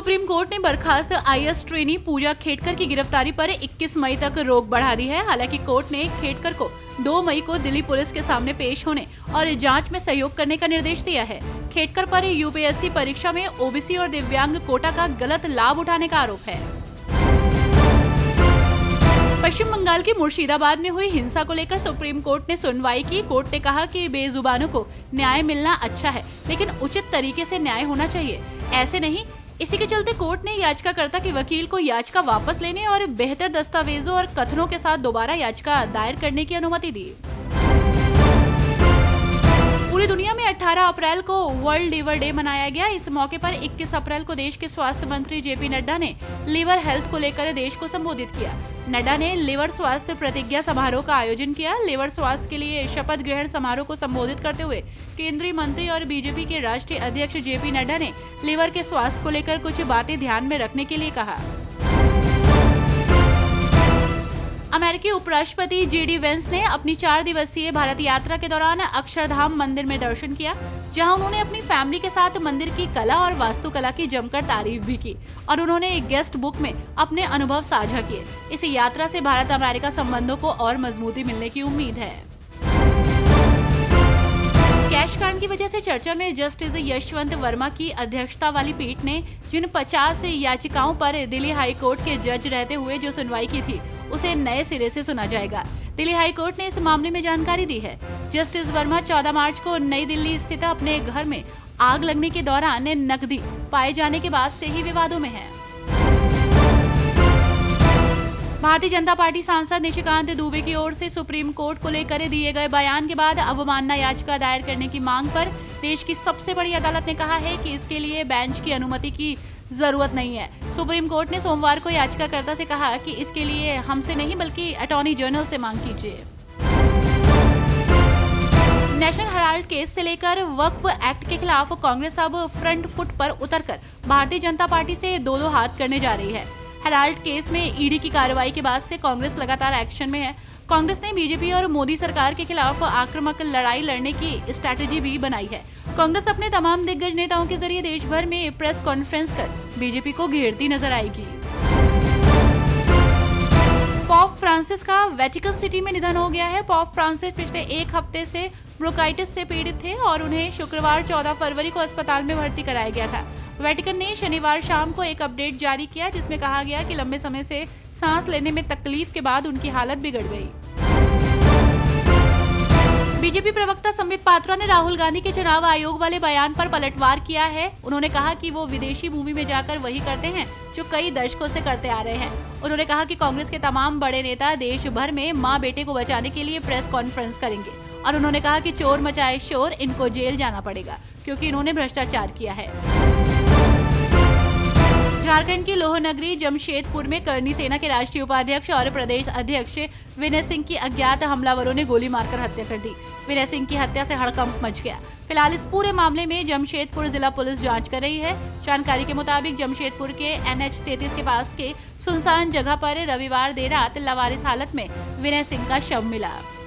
Supreme court ने बर्खास्त IAS trainee पूजा खेडकर की गिरफ्तारी पर 21 मई तक रोक बढ़ा दी है। हालांकि कोर्ट ने खेडकर को 2 मई को दिल्ली पुलिस के सामने पेश होने और जांच में सहयोग करने का निर्देश दिया है। खेडकर पर यूपीएससी परीक्षा में ओबीसी और दिव्यांग कोटा का गलत लाभ उठाने का आरोप है। पश्चिम बंगाल के मुर्शिदाबाद में हुई हिंसा को लेकर सुप्रीम कोर्ट ने सुनवाई की। कोर्ट ने कहा कि बेजुबानों को न्याय मिलना अच्छा है, लेकिन उचित तरीके से न्याय होना चाहिए, ऐसे नहीं। इसी के चलते कोर्ट ने याचिकाकर्ता के वकील को याचिका वापस लेने और बेहतर दस्तावेजों और कथनों के साथ दोबारा याचिका दायर करने की अनुमति दी। पूरी दुनिया में 18 अप्रैल को वर्ल्ड लीवर डे मनाया गया। इस मौके पर 21 अप्रैल को देश के स्वास्थ्य मंत्री जेपी नड्डा ने लीवर हेल्थ को लेकर देश को संबोधित किया। नड्डा ने लीवर स्वास्थ्य प्रतिज्ञा समारोह का आयोजन किया। लीवर स्वास्थ्य के लिए शपथ ग्रहण समारोह को संबोधित करते हुए केंद्रीय मंत्री और बीजेपी के राष्ट्रीय अध्यक्ष जेपी नड्डा ने लीवर के स्वास्थ्य को लेकर कुछ बातें ध्यान में रखने के लिए कहा। अमेरिकी उपराष्ट्रपति जेडी वेंस ने अपनी 4 दिवसीय भारत यात्रा के दौरान अक्षरधाम मंदिर में दर्शन किया, जहां उन्होंने अपनी फैमिली के साथ मंदिर की कला और वास्तुकला की जमकर तारीफ भी की और उन्होंने एक गेस्ट बुक में अपने अनुभव साझा किए। इस यात्रा से भारत अमेरिका संबंधों को और मजबूती मिलने की उम्मीद है। कैश कांड की वजह से चर्चा में जस्टिस यशवंत वर्मा की अध्यक्षता वाली पीठ ने जिन 50 याचिकाओं पर दिल्ली हाई कोर्ट के जज रहते हुए जो सुनवाई की थी, उसे नए सिरे से सुना जाएगा। दिल्ली हाई कोर्ट ने इस मामले में जानकारी दी है। जस्टिस वर्मा 14 मार्च को नई दिल्ली स्थित अपने घर में आग लगने के दौरान नकदी पाए जाने के बाद से ही विवादों में हैं। भारतीय जनता पार्टी सांसद निशिकांत दुबे की ओर से सुप्रीम कोर्ट को लेकर दिए गए बयान के बाद अवमानना याचिका दायर करने की मांग पर देश की सबसे बड़ी अदालत ने कहा है कि इसके लिए बेंच की अनुमति की जरूरत नहीं है। सुप्रीम कोर्ट ने सोमवार को याचिकाकर्ता से कहा कि इसके लिए हमसे नहीं बल्कि अटॉर्नी जनरल से मांग कीजिए। नेशनल हेराल्ड केस से लेकर वक्फ एक्ट के खिलाफ कांग्रेस अब फ्रंट फुट पर उतरकर भारतीय जनता पार्टी से दो हाथ करने जा रही है। हेराल्ड केस में ईडी की कार्रवाई के बाद से कांग्रेस लगातार एक्शन में है। कांग्रेस ने बीजेपी और मोदी सरकार के खिलाफ आक्रामक लड़ाई लड़ने की स्ट्रैटेजी भी बनाई है। कांग्रेस अपने तमाम दिग्गज नेताओं के जरिए देश भर में प्रेस कॉन्फ्रेंस कर बीजेपी को घेरती नजर आएगी। पॉप फ्रांसिस का वेटिकन सिटी में निधन हो गया है। पॉप फ्रांसिस पिछले 1 हफ्ते से ब्रोंकाइटिस से पीड़ित थे और उन्हें शुक्रवार 14 फरवरी को अस्पताल में भर्ती कराया गया था। वेटिकन ने शनिवार शाम को एक अपडेट जारी किया, जिसमें कहा गया कि लंबे समय से सांस लेने में तकलीफ के बाद उनकी हालत बिगड़ गई। बीजेपी प्रवक्ता संबित पात्रा ने राहुल गांधी के चुनाव आयोग वाले बयान पर पलटवार किया है। उन्होंने कहा कि वो विदेशी भूमि में जाकर वही करते हैं जो कई दशकों से करते आ रहे हैं। उन्होंने कहा कि कांग्रेस के तमाम बड़े नेता देश भर में मां बेटे को बचाने के लिए प्रेस कॉन्फ्रेंस करेंगे और उन्होंने कहा कि चोर मचाए शोर, इनको जेल जाना पड़ेगा क्योंकि इन्होंने भ्रष्टाचार किया है। झारखंड की लोह नगरी जमशेदपुर में करनी सेना के राष्ट्रीय उपाध्यक्ष और प्रदेश अध्यक्ष विनय सिंह की अज्ञात हमलावरों ने गोली मारकर हत्या कर दी। विनय सिंह की हत्या से हड़कंप मच गया। फिलहाल इस पूरे मामले में जमशेदपुर जिला पुलिस जांच कर रही है। जानकारी के मुताबिक जमशेदपुर के NH 33 के पास के सुनसान जगह पर रविवार देर रात लावारिस हालत में विनय सिंह का शव मिला।